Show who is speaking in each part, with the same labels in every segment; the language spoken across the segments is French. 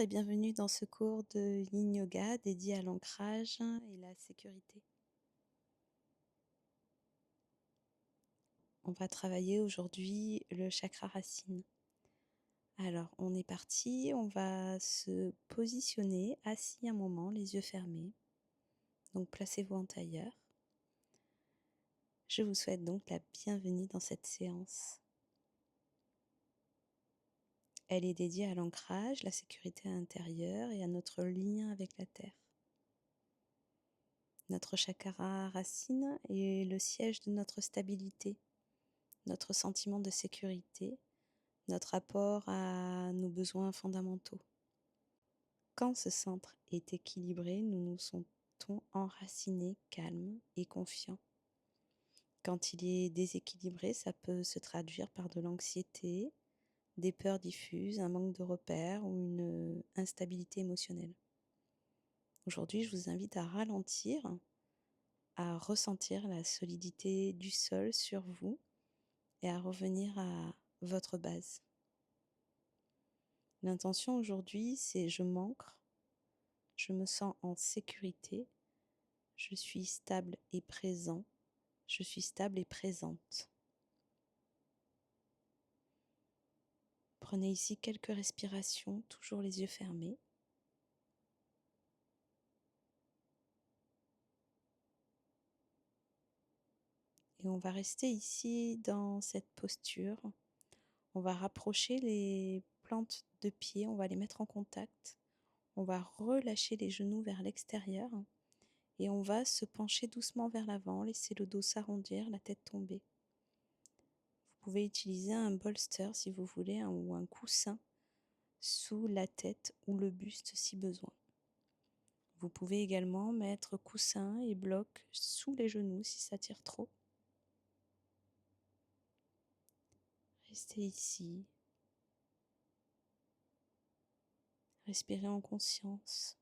Speaker 1: Bonjour et bienvenue dans ce cours de Yin Yoga dédié à l'ancrage et la sécurité. On va travailler aujourd'hui le chakra racine. Alors, on est parti, on va se positionner assis un moment, les yeux fermés. Donc, placez-vous en tailleur. Je vous souhaite donc la bienvenue dans cette séance. Elle est dédiée à l'ancrage, la sécurité intérieure et à notre lien avec la terre. Notre chakra racine est le siège de notre stabilité, notre sentiment de sécurité, notre rapport à nos besoins fondamentaux. Quand ce centre est équilibré, nous nous sentons enracinés, calmes et confiants. Quand il est déséquilibré, ça peut se traduire par de l'anxiété, des peurs diffuses, un manque de repères ou une instabilité émotionnelle. Aujourd'hui, je vous invite à ralentir, à ressentir la solidité du sol sur vous et à revenir à votre base. L'intention aujourd'hui, c'est je m'ancre, je me sens en sécurité, je suis stable et présent, je suis stable et présente. Prenez ici quelques respirations, toujours les yeux fermés. Et on va rester ici dans cette posture. On va rapprocher les plantes de pied, on va les mettre en contact. On va relâcher les genoux vers l'extérieur et on va se pencher doucement vers l'avant, laisser le dos s'arrondir, la tête tomber. Vous pouvez utiliser un bolster si vous voulez ou un coussin sous la tête ou le buste si besoin. Vous pouvez également mettre coussin et bloc sous les genoux si ça tire trop. Restez ici. Respirez en conscience.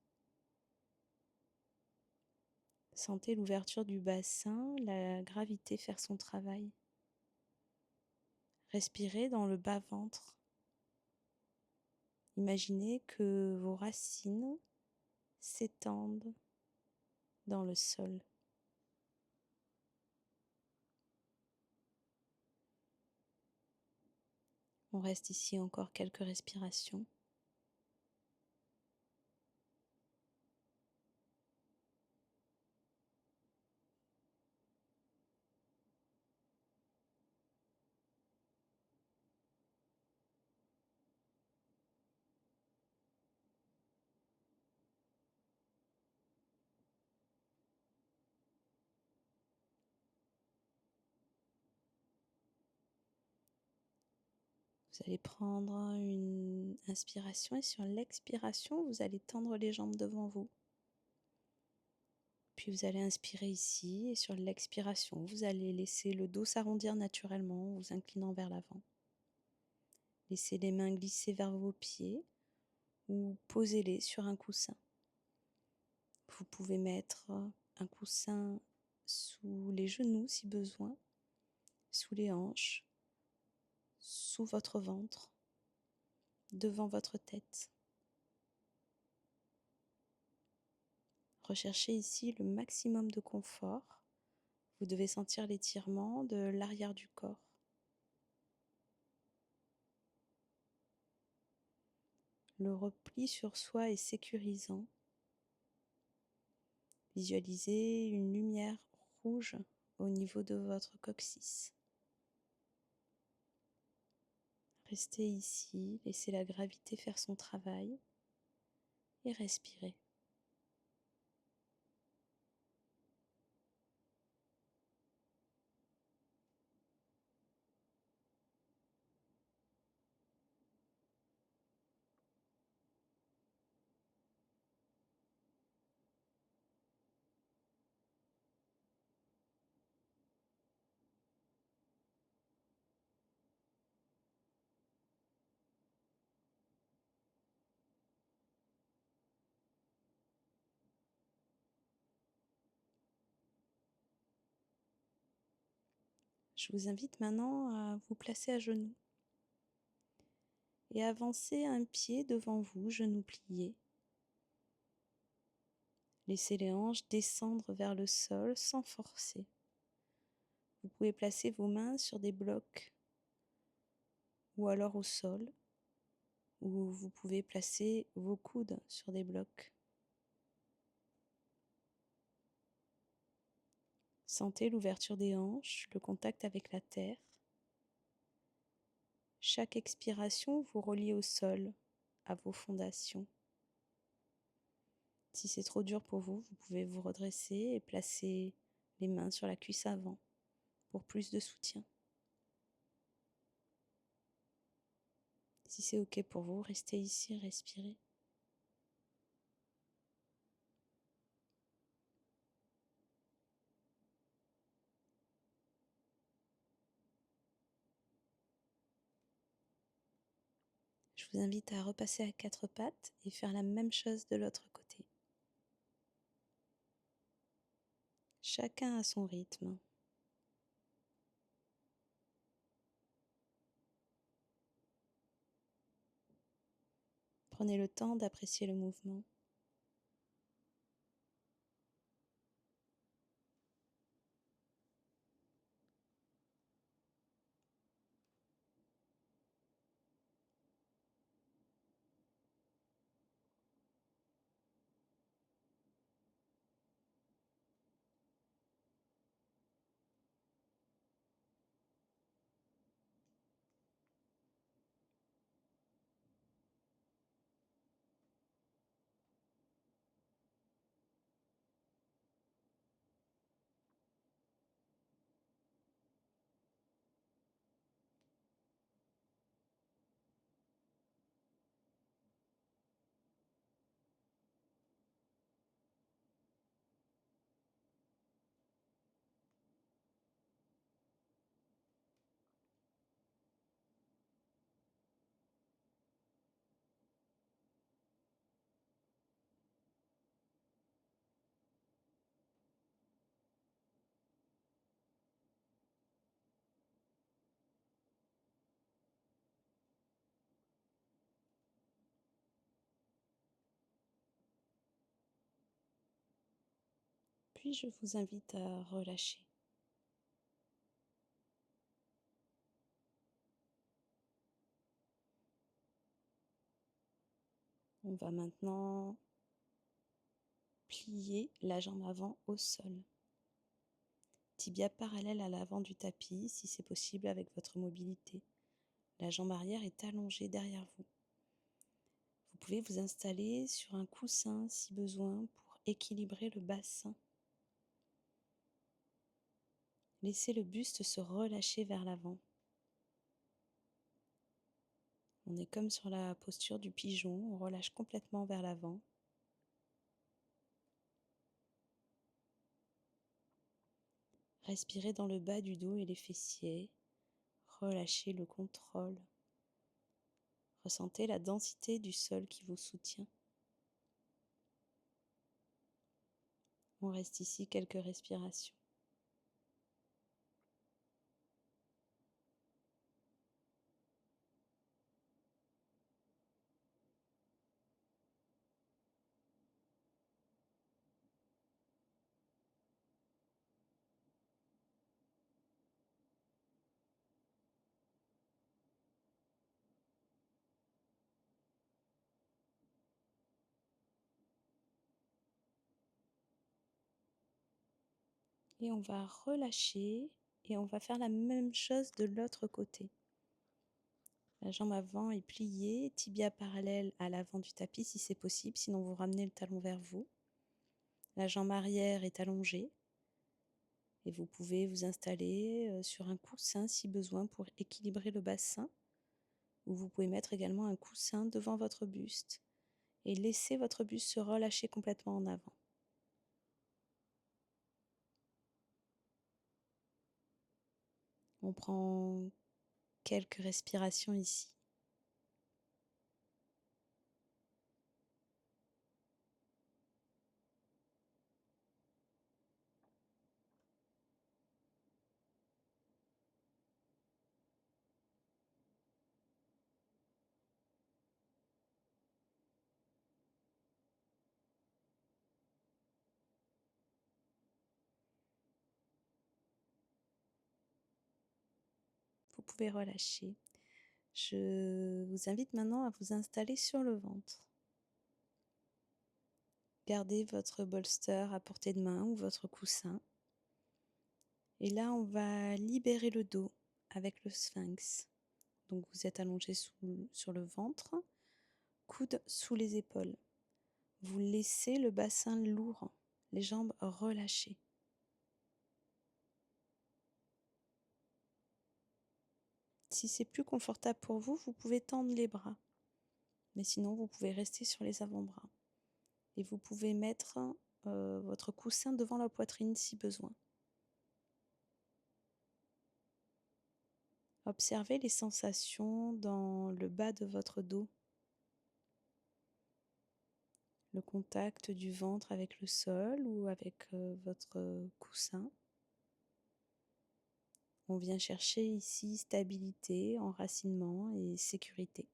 Speaker 1: Sentez l'ouverture du bassin, la gravité faire son travail. Respirez dans le bas-ventre. Imaginez que vos racines s'étendent dans le sol. On reste ici encore quelques respirations. Vous allez prendre une inspiration et sur l'expiration, vous allez tendre les jambes devant vous. Puis vous allez inspirer ici et sur l'expiration, vous allez laisser le dos s'arrondir naturellement en vous inclinant vers l'avant. Laissez les mains glisser vers vos pieds ou posez-les sur un coussin. Vous pouvez mettre un coussin sous les genoux si besoin, sous les hanches, sous votre ventre, devant votre tête. Recherchez ici le maximum de confort. Vous devez sentir l'étirement de l'arrière du corps. Le repli sur soi est sécurisant. Visualisez une lumière rouge au niveau de votre coccyx. Restez ici, laissez la gravité faire son travail et respirez. Je vous invite maintenant à vous placer à genoux. et avancez un pied devant vous, genou plié. Laissez les hanches descendre vers le sol sans forcer. Vous pouvez placer vos mains sur des blocs ou alors au sol, ou vous pouvez placer vos coudes sur des blocs. Sentez l'ouverture des hanches, le contact avec la terre. Chaque expiration vous relie au sol, à vos fondations. Si c'est trop dur pour vous, vous pouvez vous redresser et placer les mains sur la cuisse avant pour plus de soutien. Si c'est OK pour vous, restez ici, respirez. Je vous invite à repasser à quatre pattes et faire la même chose de l'autre côté. Chacun à son rythme. Prenez le temps d'apprécier le mouvement. Puis je vous invite à relâcher. On va maintenant plier la jambe avant au sol. Tibia parallèle à l'avant du tapis, si c'est possible avec votre mobilité. La jambe arrière est allongée derrière vous. Vous pouvez vous installer sur un coussin si besoin pour équilibrer le bassin. Laissez le buste se relâcher vers l'avant. On est comme sur la posture du pigeon, on relâche complètement vers l'avant. Respirez dans le bas du dos et les fessiers. Relâchez le contrôle. Ressentez la densité du sol qui vous soutient. On reste ici quelques respirations. Et on va relâcher et on va faire la même chose de l'autre côté. La jambe avant est pliée, tibia parallèle à l'avant du tapis si c'est possible, sinon vous ramenez le talon vers vous. La jambe arrière est allongée et vous pouvez vous installer sur un coussin si besoin pour équilibrer le bassin, ou vous pouvez mettre également un coussin devant votre buste et laisser votre buste se relâcher complètement en avant. On prend quelques respirations ici. pouvez relâcher. Je vous invite maintenant à vous installer sur le ventre. Gardez votre bolster à portée de main ou votre coussin. Et là, on va libérer le dos avec le sphinx. Donc vous êtes allongé sur le ventre, coude sous les épaules. Vous laissez le bassin lourd, les jambes relâchées. Si c'est plus confortable pour vous, vous pouvez tendre les bras. Mais sinon, vous pouvez rester sur les avant-bras. Et vous pouvez mettre votre coussin devant la poitrine si besoin. Observez les sensations dans le bas de votre dos. Le contact du ventre avec le sol ou avec votre coussin. On vient chercher ici stabilité, enracinement et sécurité.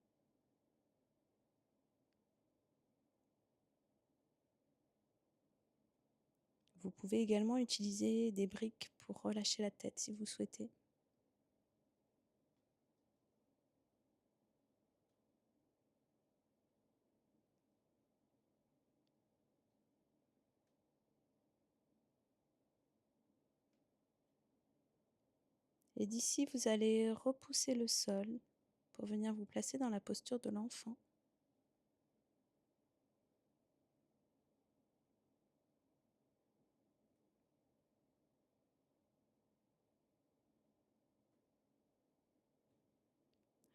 Speaker 1: Vous pouvez également utiliser des briques pour relâcher la tête si vous souhaitez. Et d'ici, vous allez repousser le sol pour venir vous placer dans la posture de l'enfant.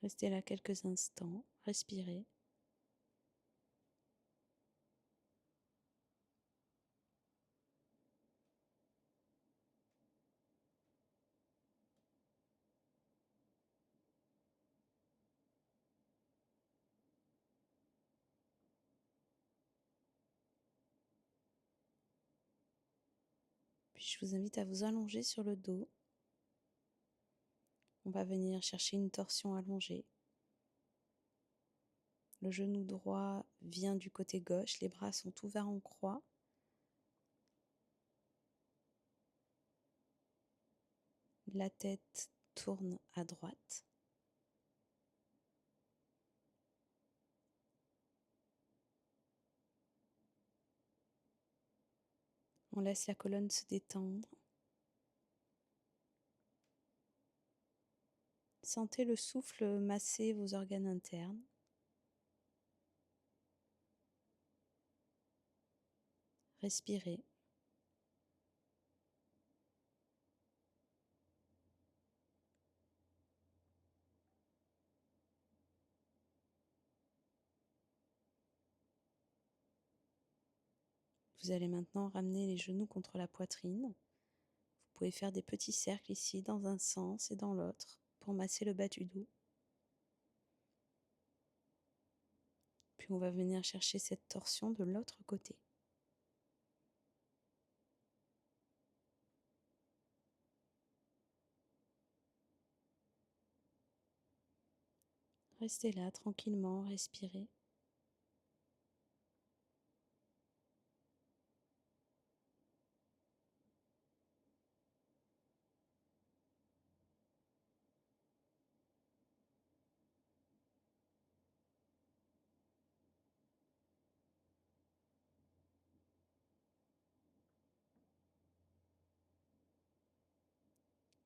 Speaker 1: Restez là quelques instants, respirez. Puis je vous invite à vous allonger sur le dos. On va venir chercher une torsion allongée. Le genou droit vient du côté gauche, les bras sont ouverts en croix. La tête tourne à droite. On laisse la colonne se détendre. Sentez le souffle masser vos organes internes. Respirez. Vous allez maintenant ramener les genoux contre la poitrine. Vous pouvez faire des petits cercles ici dans un sens et dans l'autre pour masser le bas du dos. Puis on va venir chercher cette torsion de l'autre côté. Restez là tranquillement, respirez.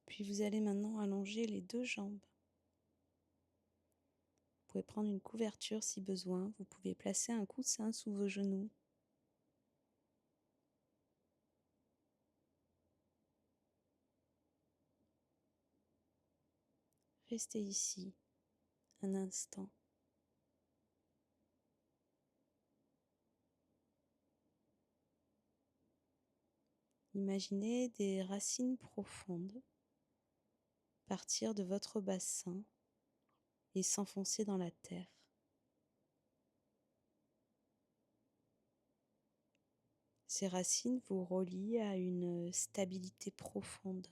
Speaker 1: Puis vous allez maintenant allonger les deux jambes. Vous pouvez prendre une couverture si besoin. Vous pouvez placer un coussin sous vos genoux. Restez ici un instant. Imaginez des racines profondes partir de votre bassin et s'enfoncer dans la terre. Ces racines vous relient à une stabilité profonde.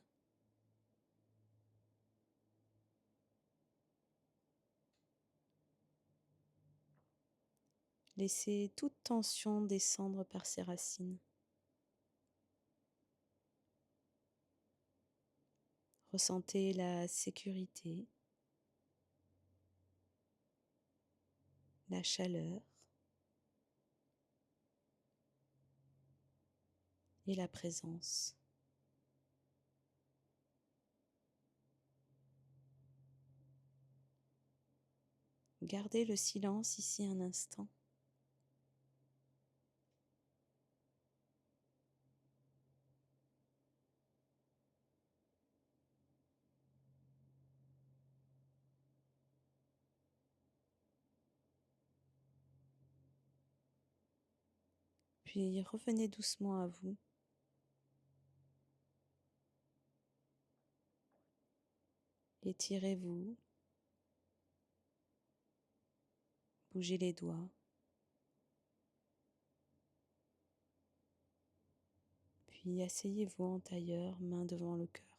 Speaker 1: Laissez toute tension descendre par ces racines. Ressentez la sécurité, la chaleur et la présence. Gardez le silence ici un instant. Puis revenez doucement à vous. Étirez-vous, bougez les doigts, puis asseyez-vous en tailleur, main devant le cœur.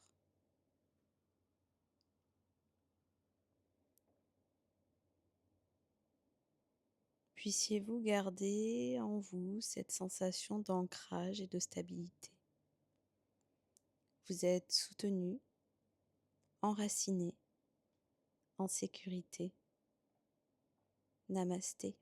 Speaker 1: Puissiez-vous garder en vous cette sensation d'ancrage et de stabilité. Vous êtes soutenu, enraciné, en sécurité. Namasté.